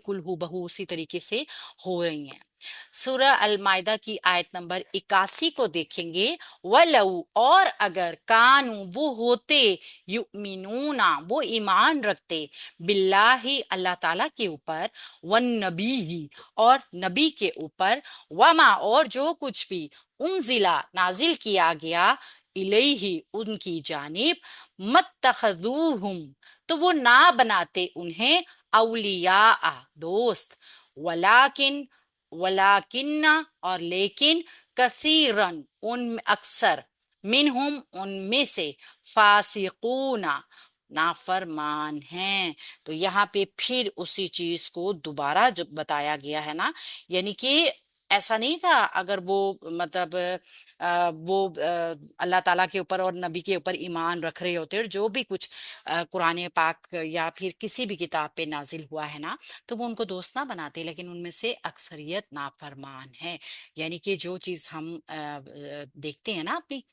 बिल्कुल हूबहू उसी तरीके से हो रही हैं। सूरह अल माइदा की आयत नंबर 81 को देखेंगे। वलऊ, और अगर कानू वो होते, युमिनूना वो ईमान रखते, बिल्लाही अल्लाह ताला के ऊपर, वन नबी ही और नबी के ऊपर, वमा और जो कुछ भी उनजिला नाजिल किया गया, इलैहि उनकी जानिब, मत्तखजूहुम तो वो ना बनाते उन्हें, अउलिया दोस्त, वलाकिन वलाकिन्ना और लेकिन, कसीरन उन अक्सर, मिनहुम उनमें से, फासिकूना नाफरमान हैं। तो यहाँ पे फिर उसी चीज को दोबारा जो बताया गया है ना, यानी कि ऐसा नहीं था अगर वो मतलब वो अल्लाह ताला के ऊपर और नबी के ऊपर ईमान रख रहे होते और जो भी कुछ कुरान पाक या फिर किसी भी किताब पे नाजिल हुआ है ना, तो वो उनको दोस्त ना बनाते, लेकिन उनमें से अक्सरियत नाफरमान है। यानी कि जो चीज हम देखते हैं ना अपनी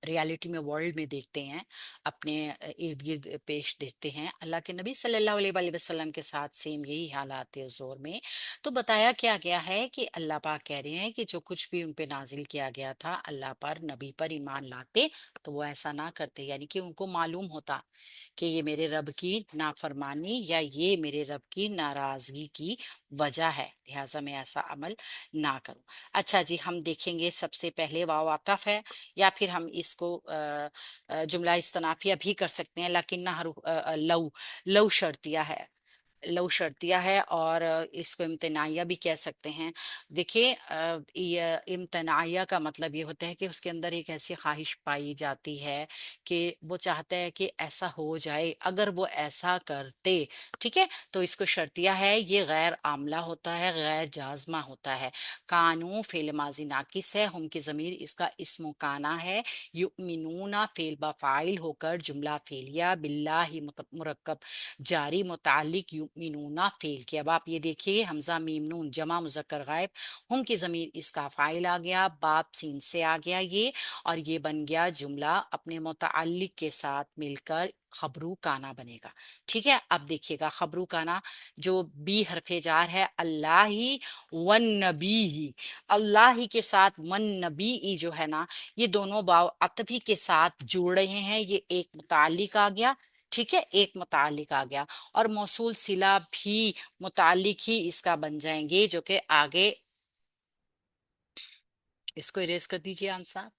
रियलिटी में, वर्ल्ड में देखते हैं, अपने इर्द गिर्द पेश देखते हैं, अल्लाह के नबी सल्लल्लाहु अलैहि वसल्लम के साथ सेम यही हालात थे उस दौर में। तो बताया क्या गया है कि अल्लाह पाक कह रहे हैं कि जो कुछ भी उन पे नाजिल किया गया था, अल्लाह पर नबी पर ईमान लाते तो वो ऐसा ना करते, यानी कि उनको मालूम होता कि ये मेरे रब की नाफरमानी या ये मेरे रब की नाराजगी की वजह है, लिहाजा मैं ऐसा अमल ना करूं। अच्छा जी, हम देखेंगे सबसे पहले वाव आतफ है, या फिर हम इसको जुमला इस्तनाफिया भी कर सकते हैं, लेकिन ना लव लव शर्तिया है, लव शर्तिया है, और इसको इम्तनाइया भी कह सकते हैं। देखिए ये इम्तनाइया का मतलब ये होता है कि उसके अंदर एक ऐसी ख्वाहिश पाई जाती है कि वो चाहता है कि ऐसा हो जाए, अगर वो ऐसा करते, ठीक है, तो इसको शर्तिया है। ये गैर आमला होता है, गैर जाजमा होता है। कानू फेल माजी नाकिस है, हम की जमीर इसका इस्म काना है। युमिनूना फेल बफाइल होकर जुमला फेलिया, बिल्लाहि मुरक्कब जारी मुतालिक युमिनूना फेल किया। अब आप ये देखिए, हमजा मीम नून जमा मुजक्कर गायब, हम की जमीर इसका फाइल आ गया, बाप सीन से आ गया ये, और ये बन गया जुमला अपने मुतालिक के साथ मिलकर खबरू काना बनेगा। ठीक है, अब देखिएगा खबरू काना जो बी हरफे जार है, अल्लाह ही वन नबी ही, अल्लाह ही के साथ वन नबी ही जो है ना, ये दोनों वाव अतफी के साथ जुड़ रहे हैं, ये एक मुतालिक आ गया। ठीक है, एक मुतालिक आ गया, और मौसूल सिला भी मुतालिक ही इसका बन जाएंगे, जो कि आगे इसको इरेज कर दीजिए आंसर।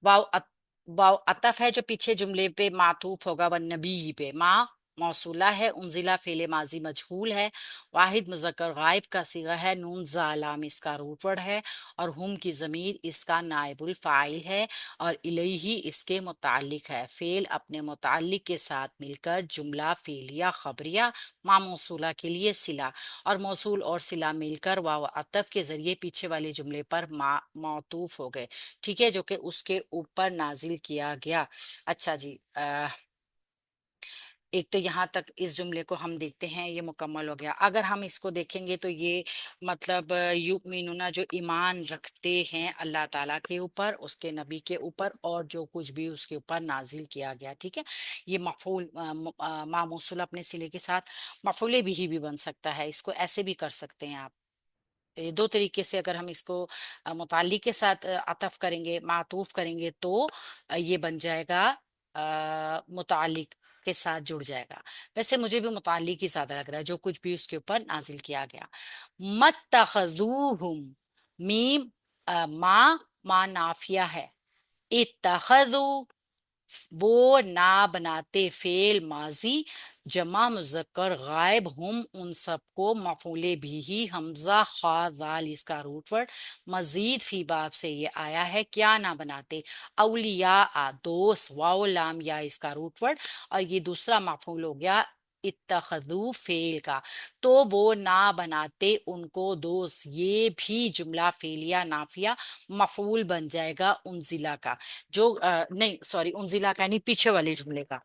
वाव वाव अतफ है जो पीछे जुमले पे मातूफ होगा, वन नबी पे माँ मौसूला है, उनजिला फेले माजी मजहूल है, वाहिद मुजक्कर गायब का सीगा है, नून जालाम इसका रूट वर्ड है, और हुम की जमीर इसका नाइबुल फाइल है, और इलैही इसके मुतालिक है। फेल अपने मुतालिक के साथ मिलकर जुमला फेलिया खबरिया, माँ मौसूला के लिए सिला, और मौसूल और सिला मिलकर वाव अतफ के जरिए पीछे वाले जुमले पर मौतूफ हो गए। ठीक है, जो कि उसके ऊपर नाजिल किया गया। अच्छा जी, एक तो यहाँ तक इस जुमले को हम देखते हैं, ये मुकम्मल हो गया। अगर हम इसको देखेंगे तो ये मतलब युमिनुना जो ईमान रखते हैं अल्लाह ताला के ऊपर, उसके नबी के ऊपर, और जो कुछ भी उसके ऊपर नाजिल किया गया। ठीक है, ये मफूल मामूसल अपने सिले के साथ मफूले भी बन सकता है, इसको ऐसे भी कर सकते हैं आप। ये दो तरीके से अगर हम इसको मुताल्लिक के साथ अतफ करेंगे, मातूफ करेंगे, तो ये बन जाएगा मुताल्लिक के साथ जुड़ जाएगा। वैसे मुझे भी मुताल्लिक ही ज्यादा लग रहा है, जो कुछ भी उसके ऊपर नाजिल किया गया। मत्तखजूहुम, मीम मा नाफिया है, इत्तखजू वो ना बनाते, फेल माजी जमा मुजक्कर गायब, हम उन सबको मफूले भी ही, हमजा खा जाल इसका रूट वर्ड, मजीद फी बाब से ये आया है, क्या ना बनाते, अउलिया दोस्त, वाओ लाम या इसका रूट वर्ड, और ये दूसरा मफूल हो गया इत्तखदू फेल का, तो वो ना बनाते उनको दोस्त, ये भी जुमला फेलिया नाफिया मफूल बन जाएगा उनजिला का, जो नहीं सॉरी उनजिला का नहीं, पीछे वाले जुमले का।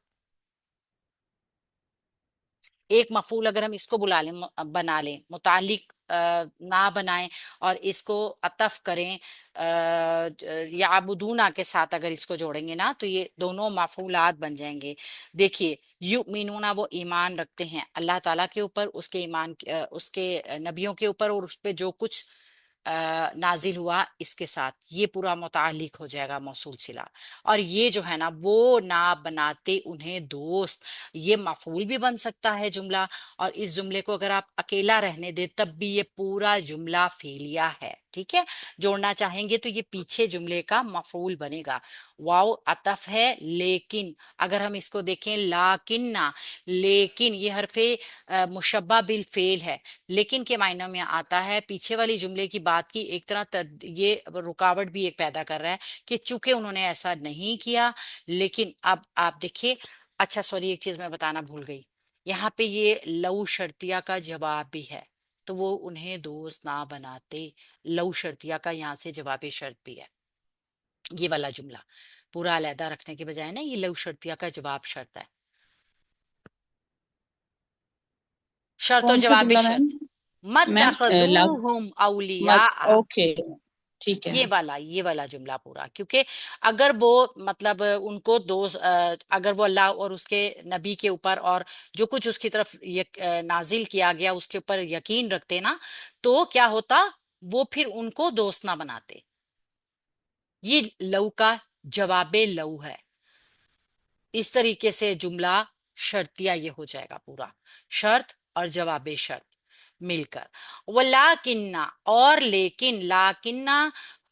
ایک مفعول اگر ہم اس کو بلا لیں بنا لیں، متعلق نہ بنائیں اور اس کو عطف کریں یعبدونا کے ساتھ، اگر اس کو جوڑیں گے نا تو یہ دونوں مفعولات بن جائیں گے۔ دیکھیے یؤمنونا وہ ایمان رکھتے ہیں اللہ تعالیٰ کے اوپر، اس کے ایمان اس کے نبیوں کے اوپر، اور اس پہ جو کچھ نازل ہوا اس کے ساتھ، یہ پورا متعلق ہو جائے گا موصول صلہ۔ اور یہ جو ہے نا وہ نہ بناتے انہیں دوست، یہ مفعول بھی بن سکتا ہے جملہ، اور اس جملے کو اگر آپ اکیلا رہنے دیں تب بھی یہ پورا جملہ فعلیہ ہے، ٹھیک ہے۔ جوڑنا چاہیں گے تو یہ پیچھے جملے کا مفعول بنے گا۔ واو عطف ہے لیکن، اگر ہم اس کو دیکھیں لاکن، لیکن یہ حرف مشبہ بالفعل ہے، لیکن کے معنی میں آتا ہے پیچھے والی جملے کی بات کی ایک طرح یہ رکاوٹ بھی ایک پیدا کر رہا ہے کہ چونکہ انہوں نے ایسا نہیں کیا، لیکن اب آپ دیکھیں، اچھا سوری ایک چیز میں بتانا بھول گئی، یہاں پہ یہ لو شرطیہ کا جواب بھی ہے، تو وہ انہیں دوست نہ بناتے، لو شرطیہ کا یہاں سے جواب شرط بھی ہے۔ یہ والا جملہ پورا علیحدہ رکھنے کے بجائے نا یہ لو شرطیہ کا جواب شرط ہے، شرط و کون سا جواب جملہ میم؟ شرط۔ میم مَتَّخَذُوهُمْ أَوْلِيَاءَ، اوکے ٹھیک ہے۔ یہ والا جملہ پورا، کیونکہ اگر وہ مطلب ان کو دوست اگر وہ اللہ اور اس کے نبی کے اوپر اور جو کچھ اس کی طرف نازل کیا گیا اس کے اوپر یقین رکھتے نا، تو کیا ہوتا، وہ پھر ان کو دوست نہ بناتے۔ یہ لو کا جواب لو ہے، اس طریقے سے جملہ شرطیہ یہ ہو جائے گا پورا، شرط اور جواب شرط مل کر۔ ولیکن اور لیکن، لاکن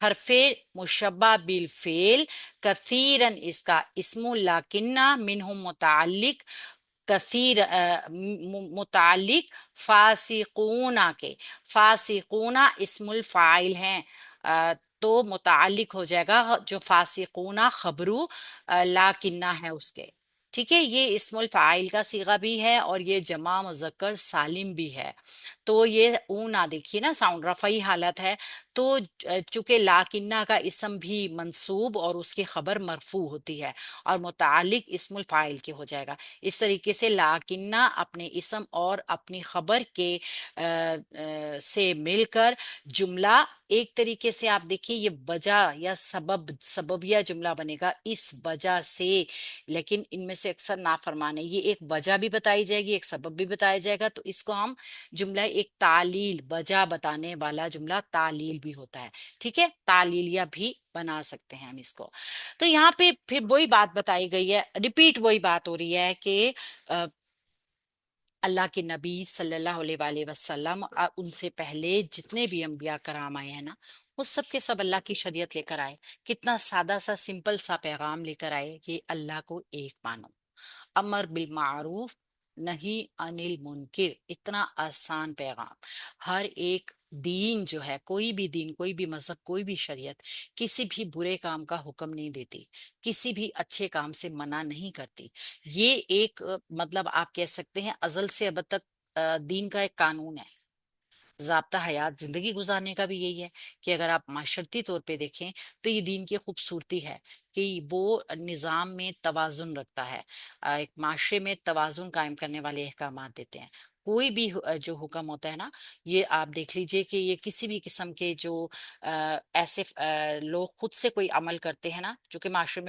حرف مشبہ بالفعل، کثیرن اس کا اسم لیکن منہ متعلق، کثیر متعلق فاسقون کے، فاسقون اسم الفاعل ہیں، تو متعلق ہو جائے گا جو فاسقون خبرو لاکنہ ہے اس کے، ٹھیک ہے۔ یہ اسم الفاعل کا صیغہ بھی ہے اور یہ جمع مذکر سالم بھی ہے، تو یہ اونا دیکھیے نا ساؤنڈ رفعی حالت ہے، تو چونکہ لاکنہ کا اسم بھی منصوب اور اس کی خبر مرفوع ہوتی ہے اور متعلق اسم الفاعل کے ہو جائے گا، اس طریقے سے لاکنہ اپنے اسم اور اپنی خبر کے سے مل کر جملہ ایک طریقے سے آپ دیکھیے یہ وجہ یا سببیہ جملہ بنے گا اس وجہ سے، لیکن ان میں سے اکثر نافرمانے، یہ ایک وجہ بھی بتائی جائے گی ایک سبب بھی بتایا جائے گا، تو اس کو ہم جملہ ایک تعلیل، وجہ بتانے والا جملہ تعلیل بھی ہوتا ہے، ٹھیک ہے، تعلیلیہ بھی بنا سکتے ہیں ہم اس کو۔ تو یہاں پہ پھر وہی بات بتائی گئی ہے، ریپیٹ وہی بات ہو رہی ہے کہ اللہ کے نبی صلی اللہ علیہ وآلہ وسلم ان سے پہلے جتنے بھی انبیاء کرام آئے ہیں نا، وہ سب کے سب اللہ کی شریعت لے کر آئے، کتنا سادہ سا سمپل سا پیغام لے کر آئے کہ اللہ کو ایک مانو، امر بالمعروف نہیں عن المنکر، اتنا آسان پیغام۔ ہر ایک دین جو ہے، کوئی بھی دین، کوئی بھی مذہب، کوئی بھی شریعت کسی بھی برے کام کا حکم نہیں دیتی، کسی بھی اچھے کام سے منع نہیں کرتی، یہ ایک مطلب آپ کہہ سکتے ہیں ازل سے اب تک دین کا ایک قانون ہے، ضابطہ حیات زندگی گزارنے کا بھی یہی ہے کہ اگر آپ معاشرتی طور پہ دیکھیں تو یہ دین کی خوبصورتی ہے کہ وہ نظام میں توازن رکھتا ہے، ایک معاشرے میں توازن قائم کرنے والے احکامات دیتے ہیں۔ کوئی بھی جو حکم ہوتا ہے نا، یہ آپ دیکھ لیجئے کہ یہ کسی بھی قسم کے جو ایسے لوگ خود سے کوئی عمل کرتے ہیں نا جو کہ معاشرے میں